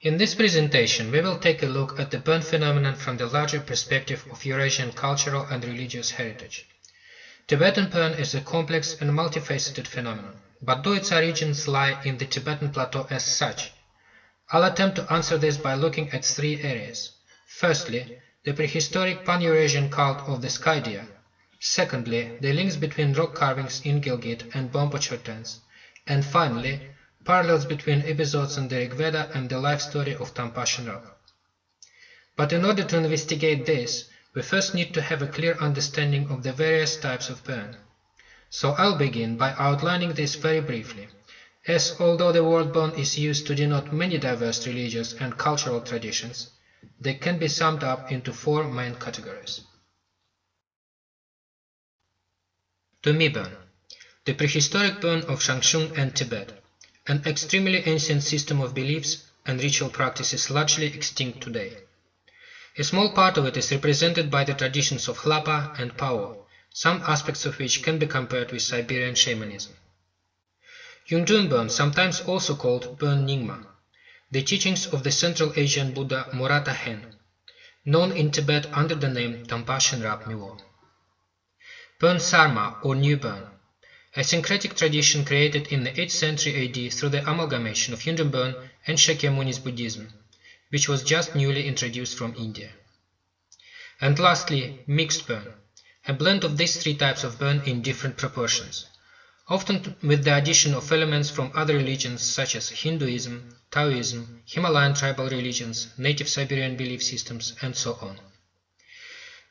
In this presentation, we will take a look at the burn phenomenon from the larger perspective of Eurasian cultural and religious heritage. Tibetan burn is a complex and multifaceted phenomenon, but do its origins lie in the Tibetan plateau as such? I'll attempt to answer this by looking at three areas. Firstly, the prehistoric pan-Eurasian cult of the sky deer. Secondly, the links between rock carvings in Gilgit and Bompo-Chortens. And finally, parallels between episodes in the Rig Veda and the life story of Tampashen Rock. But in order to investigate this, we first need to have a clear understanding of the various types of burn. So I'll begin by outlining this very briefly, as although the word burn is used to denote many diverse religious and cultural traditions, they can be summed up into four main categories. Tumi burn, the prehistoric burn of Shangshung and Tibet, an extremely ancient system of beliefs and ritual practices largely extinct today. A small part of it is represented by the traditions of Hlapa and Pao, some aspects of which can be compared with Siberian shamanism. Yungdrung burn, sometimes also called burn Nyingma, the teachings of the Central Asian Buddha Murata Hen, known in Tibet under the name Tampashen Rab Miwo. Burn Sarma or New Burn, a syncretic tradition created in the 8th century AD through the amalgamation of Yungdrung burn and Shakyamuni's Buddhism, which was just newly introduced from India. And lastly, mixed burn, a blend of these three types of burn in different proportions, often with the addition of elements from other religions such as Hinduism, Taoism, Himalayan tribal religions, native Siberian belief systems, and so on.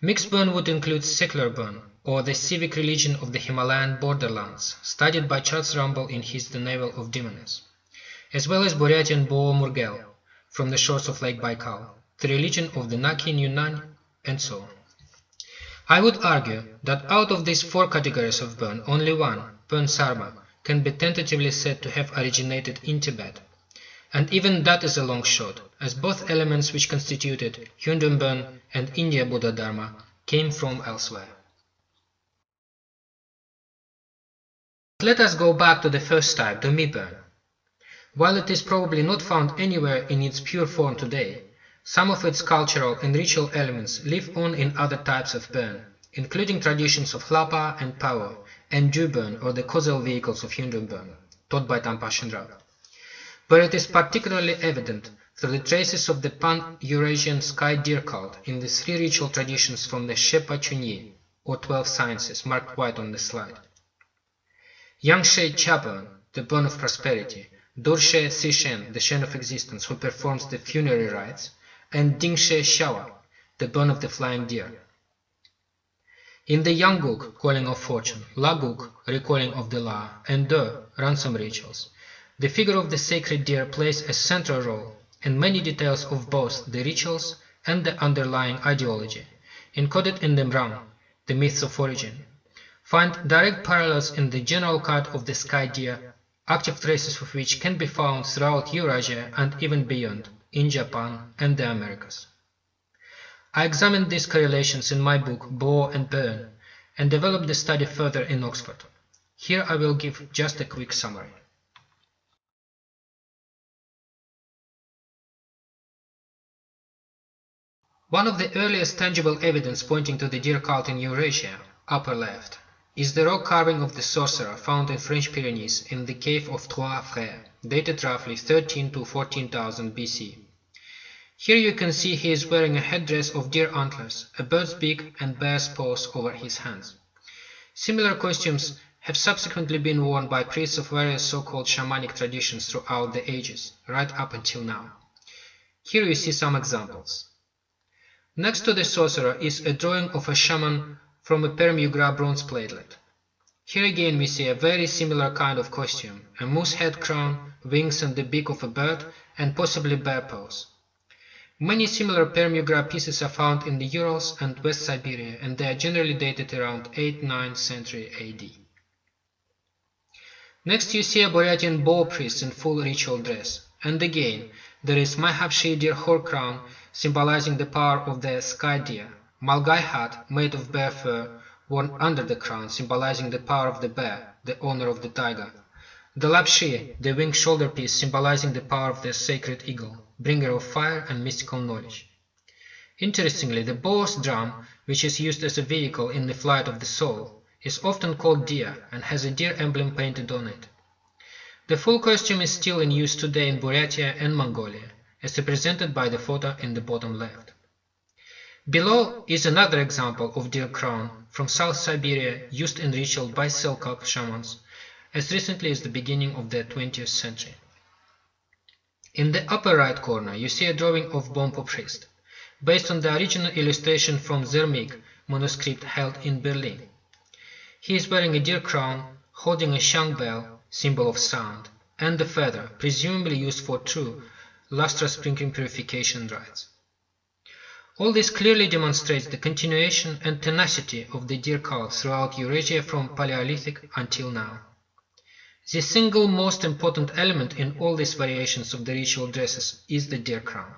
Mixed burn would include secular burn, or the civic religion of the Himalayan borderlands, studied by Charles Rumble in his The Navel of Demons, as well as Buryatian Bo Murgel, from the shores of Lake Baikal, the religion of the Naki Yunnan, and so on. I would argue that out of these four categories of burn, only one, burn Sarma, can be tentatively said to have originated in Tibet, and even that is a long shot, as both elements which constituted Yungdrung burn and India Buddha Dharma came from elsewhere. Let us go back to the first type, the Mi burn. While it is probably not found anywhere in its pure form today, some of its cultural and ritual elements live on in other types of burn, including traditions of Hlapa and Pao, and Ju burn, or the causal vehicles of Yungdrung burn, taught by Tampashen Rab. But it is particularly evident through the traces of the pan-Eurasian sky deer cult in the three ritual traditions from the Shepa Chunyi, or 12 sciences, marked white on the slide. Yangshe Cha burn, the burn of prosperity, Durshe Sishen, the Shen of existence, who performs the funerary rites, and Dingshe Shawa, the burn of the flying deer. In the Yangguk, calling of fortune, Laguk, recalling of the law, and De, ransom rituals, the figure of the sacred deer plays a central role, and many details of both the rituals and the underlying ideology, encoded in the Mrang, the myths of origin, find direct parallels in the general cult of the sky deer, active traces of which can be found throughout Eurasia and even beyond, in Japan and the Americas. I examined these correlations in my book Bo and Burn, and developed the study further in Oxford. Here I will give just a quick summary. One of the earliest tangible evidence pointing to the deer cult in Eurasia, upper left, is the rock carving of the sorcerer found in French Pyrenees in the cave of Trois Frères, dated roughly 13 to 14,000 BC. Here you can see he is wearing a headdress of deer antlers, a bird's beak, and bear's paws over his hands. Similar costumes have subsequently been worn by priests of various so-called shamanic traditions throughout the ages, right up until now. Here you see some examples. Next to the sorcerer is a drawing of a shaman from a Perm-Yugra bronze platelet. Here again we see a very similar kind of costume, a moose head crown, wings and the beak of a bird, and possibly bear paws. Many similar Perm-Yugra pieces are found in the Urals and West Siberia, and they are generally dated around 8th–9th century AD. Next you see a Buryatian Bo priest in full ritual dress, and again there is Mahapshi deer horn crown symbolizing the power of the sky deer, Malgai hat made of bear fur worn under the crown symbolizing the power of the bear, the owner of the taiga, The lapshi, the winged shoulder piece symbolizing the power of the sacred eagle, bringer of fire and mystical knowledge. Interestingly, the boar's drum, which is used as a vehicle in the flight of the soul, is often called deer and has a deer emblem painted on it. The full costume is still in use today in Buryatia and Mongolia, as represented by the photo in the bottom left. Below is another example of deer crown from South Siberia used in ritual by Selkirk shamans as recently as the beginning of the 20th century. In the upper right corner you see a drawing of Bompo priest, based on the original illustration from Zermig manuscript held in Berlin. He is wearing a deer crown, holding a shang bell, symbol of sound, and a feather, presumably used for true lustra sprinkling purification rites. All this clearly demonstrates the continuation and tenacity of the deer cult throughout Eurasia from Paleolithic until now. The single most important element in all these variations of the ritual dresses is the deer crown.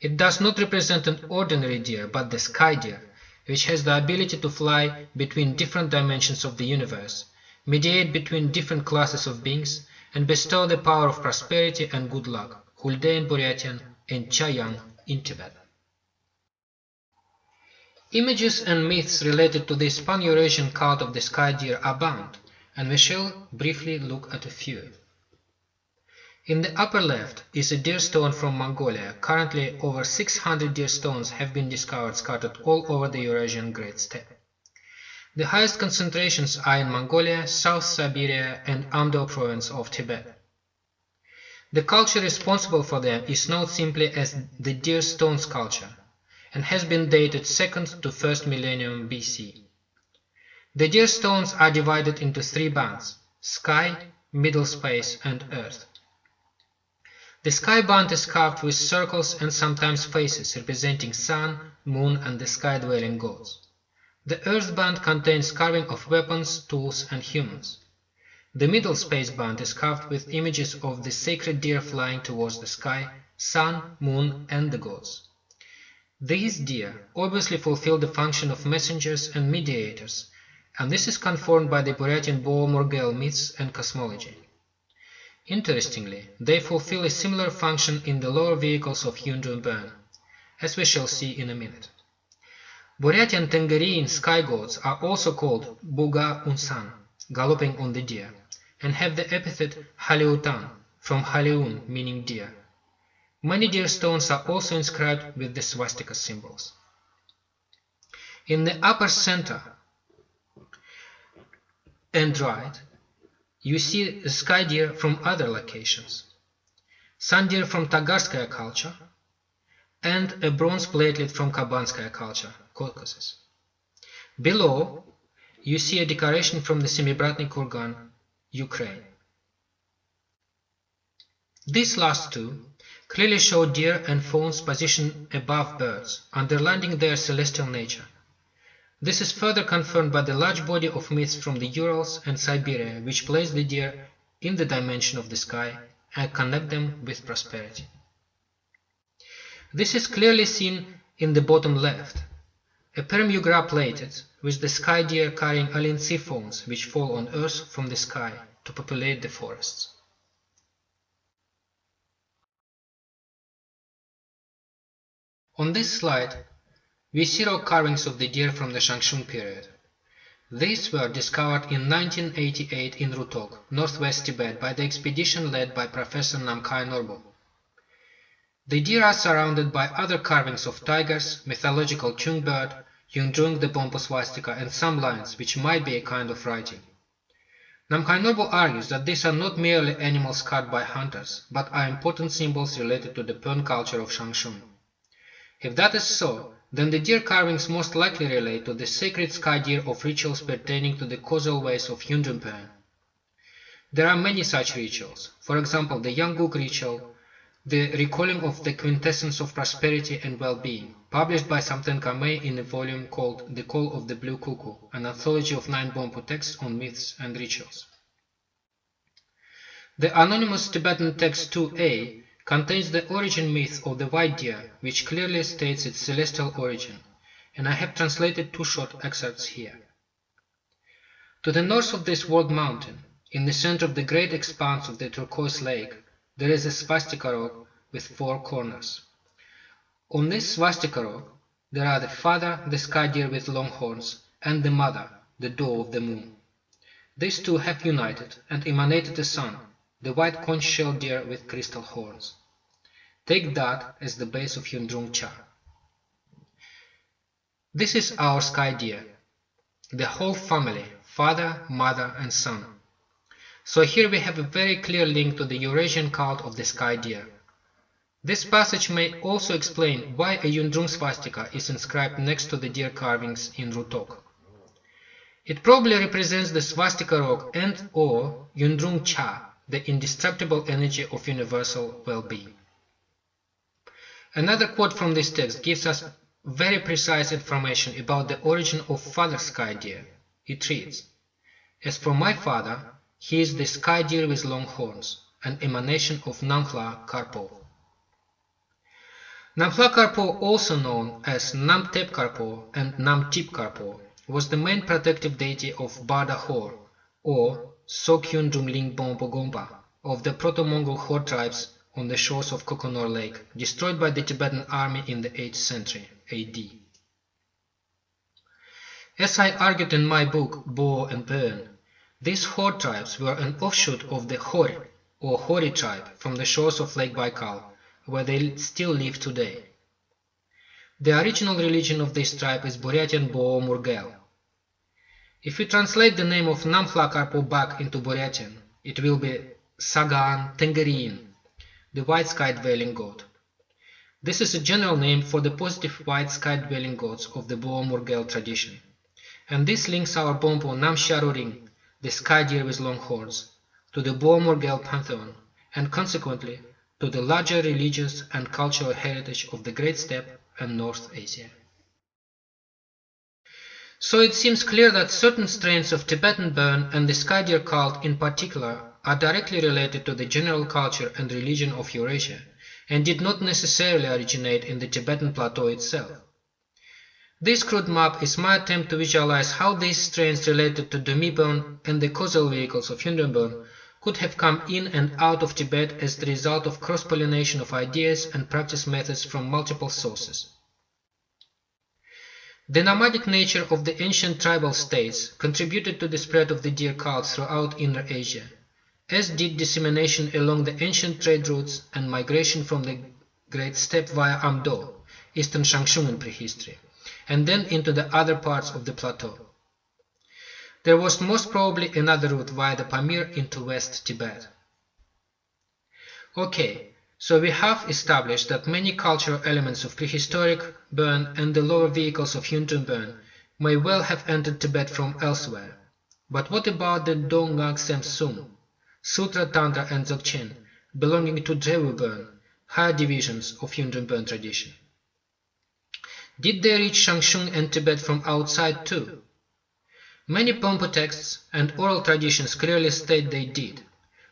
It does not represent an ordinary deer, but the sky deer, which has the ability to fly between different dimensions of the universe, mediate between different classes of beings, and bestow the power of prosperity and good luck, Hulde in Buryatian and Chayang in Tibet. Images and myths related to this pan-Eurasian cult of the sky deer abound, and we shall briefly look at a few. In the upper left is a deer stone from Mongolia. Currently over 600 deer stones have been discovered scattered all over the Eurasian Great Steppe. The highest concentrations are in Mongolia, South Siberia and Amdo province of Tibet. The culture responsible for them is known simply as the deer stones culture, and has been dated 2nd to 1st millennium BC. The deer stones are divided into 3 bands: sky, middle space and earth. The sky band is carved with circles and sometimes faces representing sun, moon and the sky-dwelling gods. The earth band contains carving of weapons, tools and humans. The middle space band is carved with images of the sacred deer flying towards the sky, sun, moon and the gods. These deer obviously fulfill the function of messengers and mediators, and this is confirmed by the Buryatian Boor-Morgel myths and cosmology. Interestingly, they fulfill a similar function in the lower vehicles of Yunjunbern, as we shall see in a minute. Buryatian Tengerian sky gods are also called Buga Unsan, galloping on the deer, and have the epithet Haliutan, from Haliun, meaning deer. Many deer stones are also inscribed with the swastika symbols. In the upper center and right, you see a sky deer from other locations, sun deer from Tagarskaya culture, and a bronze platelet from Kabanskaya culture, Caucasus. Below, you see a decoration from the Semibratny Kurgan, Ukraine. These last two clearly show deer and fawns positioned above birds, underlining their celestial nature. This is further confirmed by the large body of myths from the Urals and Siberia, which place the deer in the dimension of the sky and connect them with prosperity. This is clearly seen in the bottom left, a Perm-Yugra plated, with the sky deer carrying Alinci fawns which fall on earth from the sky to populate the forests. On this slide, we see rock carvings of the deer from the Shangshung period. These were discovered in 1988 in Rutok, northwest Tibet, by the expedition led by Professor Namkhai Norbu. The deer are surrounded by other carvings of tigers, mythological chung bird, Yungdrung the Bompo swastika, and some lines, which might be a kind of writing. Namkhai Norbu argues that these are not merely animals carved by hunters, but are important symbols related to the Pern culture of Shangshung. If that is so, then the deer carvings most likely relate to the sacred sky deer of rituals pertaining to the causal ways of Yunjunpern. There are many such rituals, for example the Yangguk ritual, the recalling of the quintessence of prosperity and well-being, published by Samten Kamei in a volume called The Call of the Blue Cuckoo, an anthology of 9 Bompo texts on myths and rituals. The anonymous Tibetan text 2a contains the origin myth of the white deer, which clearly states its celestial origin, and I have translated 2 short excerpts here. To the north of this walled mountain, in the center of the great expanse of the turquoise lake, there is a swastika rock with 4 corners. On this swastika rock, there are the father, the sky deer with long horns, and the mother, the doe of the moon. These two have united and emanated a son, the white conch shell deer with crystal horns. Take that as the base of Yundrung Cha. This is our sky deer, the whole family, father, mother, and son. So here we have a very clear link to the Eurasian cult of the sky deer. This passage may also explain why a Yundrung swastika is inscribed next to the deer carvings in Rutok. It probably represents the swastika rock and or Yundrung Cha, the indestructible energy of universal well-being. Another quote from this text gives us very precise information about the origin of father sky deer. It reads, "As for my father, he is the sky deer with long horns, an emanation of Namhla Karpo." Namhla Karpo, also known as Namtep Karpo and Namtip Karpo, was the main protective deity of Barda Hor, or Sokyun Drumling Bompo Gompa, of the Proto-Mongol Hor tribes on the shores of Kokonor Lake, destroyed by the Tibetan army in the 8th century AD. As I argued in my book Bo and Bön, these Hor tribes were an offshoot of the Hori, or Hori tribe, from the shores of Lake Baikal, where they still live today. The original religion of this tribe is Buryatian Bo-Murgel. If we translate the name of Namhla Karpo back into Buryatian, it will be Sagan Tengerin, the white sky-dwelling god. This is a general name for the positive white sky-dwelling gods of the Bo-Murgel tradition, and this links our Bompo Namsharoring, the sky deer with long horns, to the Bo-Murgel pantheon, and consequently to the larger religious and cultural heritage of the Great Steppe and North Asia. So it seems clear that certain strains of Tibetan Bön and the sky deer cult in particular are directly related to the general culture and religion of Eurasia, and did not necessarily originate in the Tibetan plateau itself. This crude map is my attempt to visualize how these strains related to Dömi Bön and the causal vehicles of Yundrung Bön could have come in and out of Tibet as the result of cross-pollination of ideas and practice methods from multiple sources. The nomadic nature of the ancient tribal states contributed to the spread of the deer cult throughout Inner Asia, as did dissemination along the ancient trade routes and migration from the Great Steppe via Amdo, eastern Shangshung in prehistory, and then into the other parts of the plateau. There was most probably another route via the Pamir into West Tibet. Okay, so we have established that many cultural elements of prehistoric Bön and the lower vehicles of Yundrung Bön may well have entered Tibet from elsewhere. But what about the Dong Ngak Sem Sum, Sutra, Tantra and Dzogchen, belonging to Drewu Bön, higher divisions of Yundrung Bön tradition? Did they reach Shangshung and Tibet from outside too? Many Bompo texts and oral traditions clearly state they did,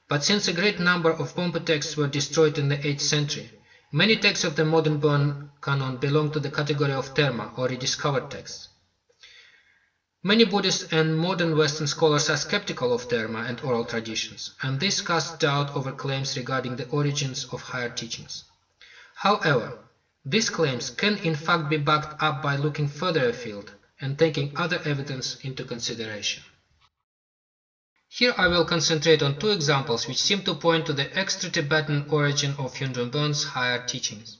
but since a great number of Bompo texts were destroyed in the 8th century, many texts of the modern Bön canon belong to the category of Terma or rediscovered texts. Many Buddhist and modern Western scholars are skeptical of Terma and oral traditions, and this casts doubt over claims regarding the origins of higher teachings. However, these claims can in fact be backed up by looking further afield and taking other evidence into consideration. Here I will concentrate on 2 examples which seem to point to the extra-Tibetan origin of Yundrung Bön's higher teachings.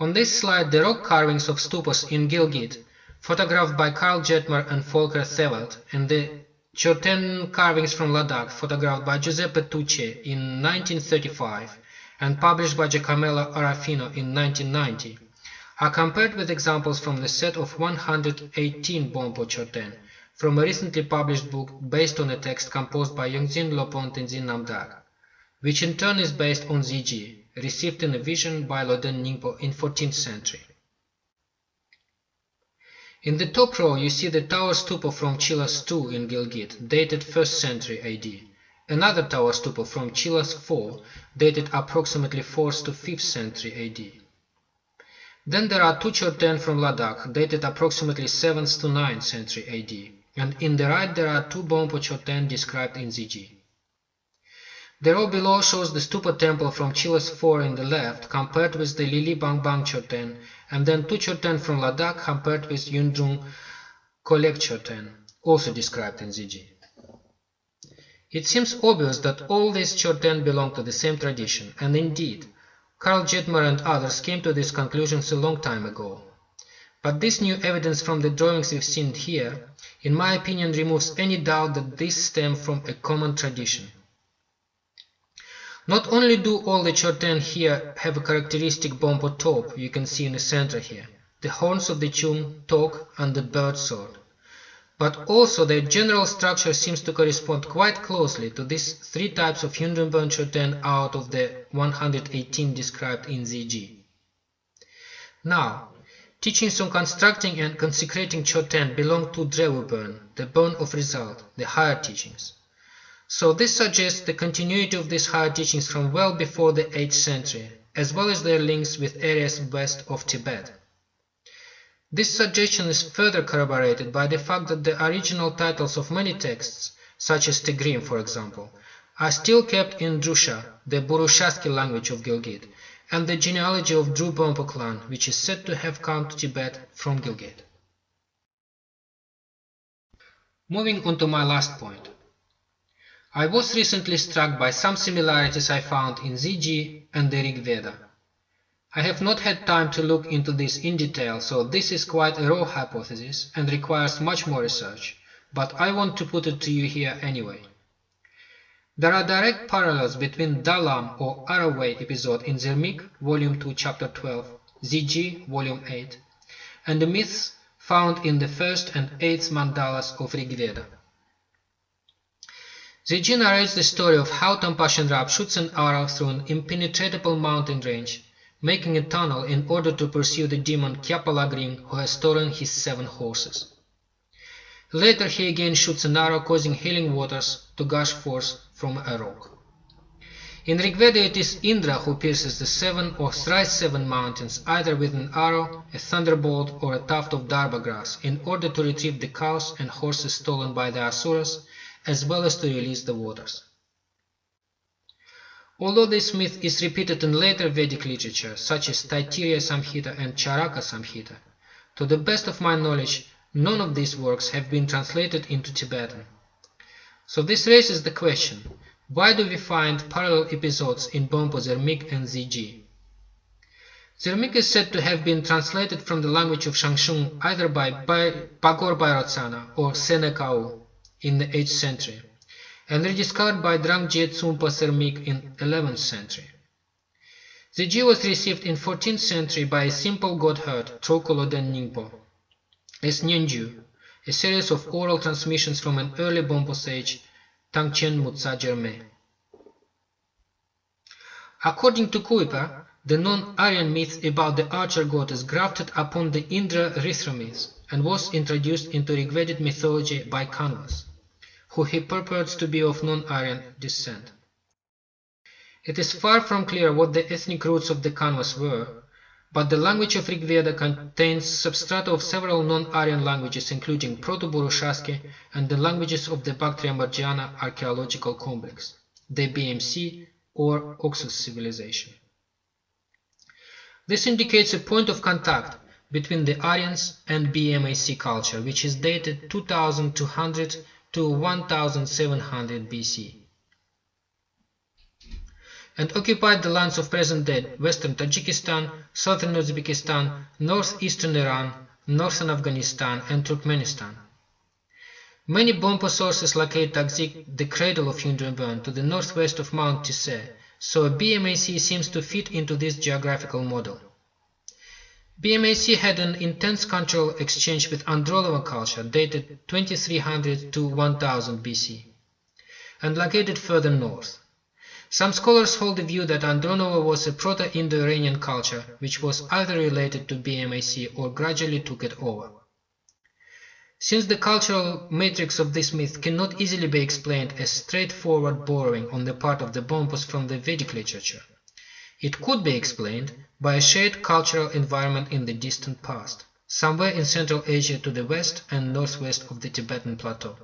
On this slide, the rock carvings of stupas in Gilgit, photographed by Karl Jetmer and Volker Thewelt, and the Chorten carvings from Ladakh, photographed by Giuseppe Tucci in 1935 and published by Giacomello Arafino in 1990, are compared with examples from the set of 118 Bompo Chorten from a recently published book based on a text composed by Yongdzin Lopon Tenzin Namdak, which in turn is based on Ziji, received in a vision by Loden Ningpo in 14th century. In the top row you see the tower stupa from Chilas II in Gilgit, dated 1st century AD, another tower stupa from Chilas IV, dated approximately 4th to 5th century AD. Then there are 2 Chorten from Ladakh, dated approximately 7th to 9th century AD, and in the right there are 2 Bompo Chorten described in Ziji. The row below shows the Stupa temple from Chilas 4 in the left, compared with the Lili Bangbang Chorten, and then two Chorten from Ladakh compared with Yundrung Kolek Chorten, also described in ZG. It seems obvious that all these Chorten belong to the same tradition, and indeed, Karl Jetmer and others came to these conclusions a long time ago. But this new evidence from the drawings we've seen here, in my opinion, removes any doubt that these stem from a common tradition. Not only do all the Chorten here have a characteristic Bompo top you can see in the center here, the horns of the Chum, Tok and the bird sword, but also their general structure seems to correspond quite closely to these three types of Yundrungbön Chorten out of the 118 described in ZG. Now, teachings on constructing and consecrating Chorten belong to Drevubön, the bön of result, the higher teachings. So this suggests the continuity of these higher teachings from well before the 8th century, as well as their links with areas west of Tibet. This suggestion is further corroborated by the fact that the original titles of many texts, such as Tegrim for example, are still kept in Drusha, the Burushaski language of Gilgit, and the genealogy of Dru Bompo clan, which is said to have come to Tibet from Gilgit. Moving on to my last point. I was recently struck by some similarities I found in ZG and the Rig Veda. I have not had time to look into this in detail, so this is quite a raw hypothesis and requires much more research, but I want to put it to you here anyway. There are direct parallels between Dalam or Araway episode in Zermik, Volume 2, Chapter 12, ZG, Volume 8, and the myths found in the 1st and 8th mandalas of Rig Veda. ZG narrates the story of how Tampashen Rab shoots an arrow through an impenetrable mountain range, making a tunnel in order to pursue the demon Kyapalagrim, who has stolen his 7 horses. Later he again shoots an arrow, causing healing waters to gush forth from a rock. In Rigveda it is Indra who pierces the 7 or thrice 7 mountains either with an arrow, a thunderbolt or a tuft of darba grass in order to retrieve the cows and horses stolen by the Asuras, as well as to release the waters. Although this myth is repeated in later Vedic literature, such as Taittiriya Samhita and Charaka Samhita, to the best of my knowledge, none of these works have been translated into Tibetan. So this raises the question, why do we find parallel episodes in Bompo Zermik and ZG? Zermik is said to have been translated from the language of Shangshung either by Pagor Bairotsana or Senekau in the 8th century, and rediscovered by Drangje Tsumpa Zermik in 11th century. ZG was received in 14th century by a simple godherd, Trokoloden Ningpo, as Nyenju, a series of oral transmissions from an early Bompo sage, Tangchen Mutsa Jerme. According to Kuiper, the non-Aryan myth about the archer god is grafted upon the Indra Rithra myth and was introduced into Rigvedic mythology by Kanvas, who he purports to be of non-Aryan descent. It is far from clear what the ethnic roots of the Kanvas were, but the language of Rigveda contains substrata of several non-Aryan languages including Proto-Burushaski and the languages of the Bactria-Margiana archaeological complex, the BMC or Oxus civilization. This indicates a point of contact between the Aryans and BMAC culture, which is dated 2200 to 1700 BC, and occupied the lands of present-day western Tajikistan, southern Uzbekistan, northeastern Iran, northern Afghanistan, and Turkmenistan. Many Bompo sources locate Takzik, the cradle of Yundrungbön, to the northwest of Mount Tise, so BMAC seems to fit into this geographical model. BMAC had an intense cultural exchange with Androlovo culture dated 2300 to 1000 BC, and located further north. Some scholars hold the view that Andronovo was a Proto-Indo-Iranian culture which was either related to BMAC or gradually took it over. Since the cultural matrix of this myth cannot easily be explained as straightforward borrowing on the part of the Bompos from the Vedic literature, it could be explained by a shared cultural environment in the distant past, somewhere in Central Asia to the west and northwest of the Tibetan plateau.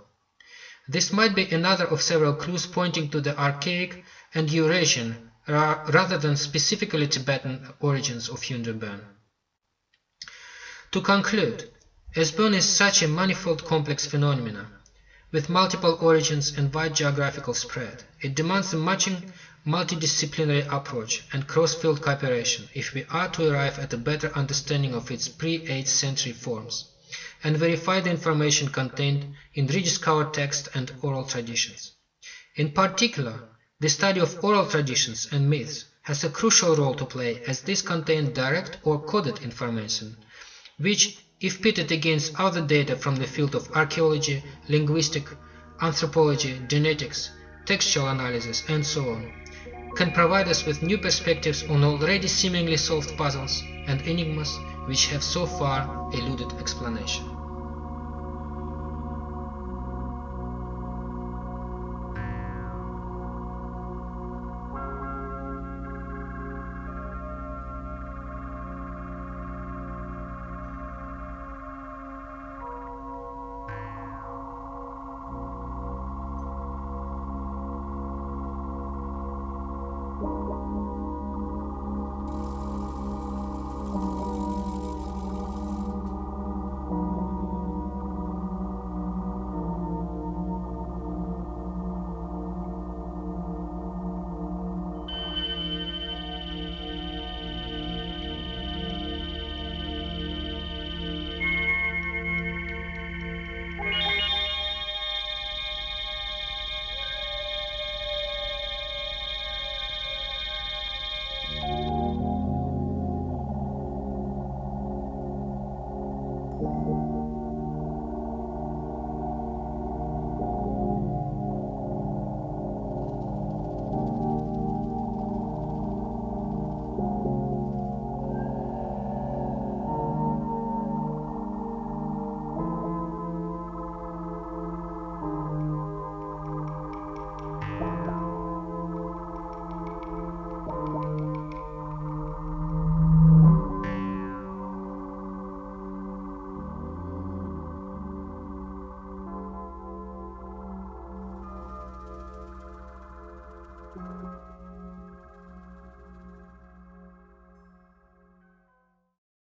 This might be another of several clues pointing to the archaic and Eurasian rather than specifically Tibetan origins of Hyundai Bön. To conclude, as Bön is such a manifold complex phenomena, with multiple origins and wide geographical spread, it demands a matching multidisciplinary approach and cross-field cooperation if we are to arrive at a better understanding of its pre-8th century forms, and verify the information contained in rediscovered text and oral traditions. In particular, the study of oral traditions and myths has a crucial role to play, as these contain direct or coded information, which, if pitted against other data from the field of archaeology, linguistics, anthropology, genetics, textual analysis, and so on, can provide us with new perspectives on already seemingly solved puzzles and enigmas which have so far eluded explanation.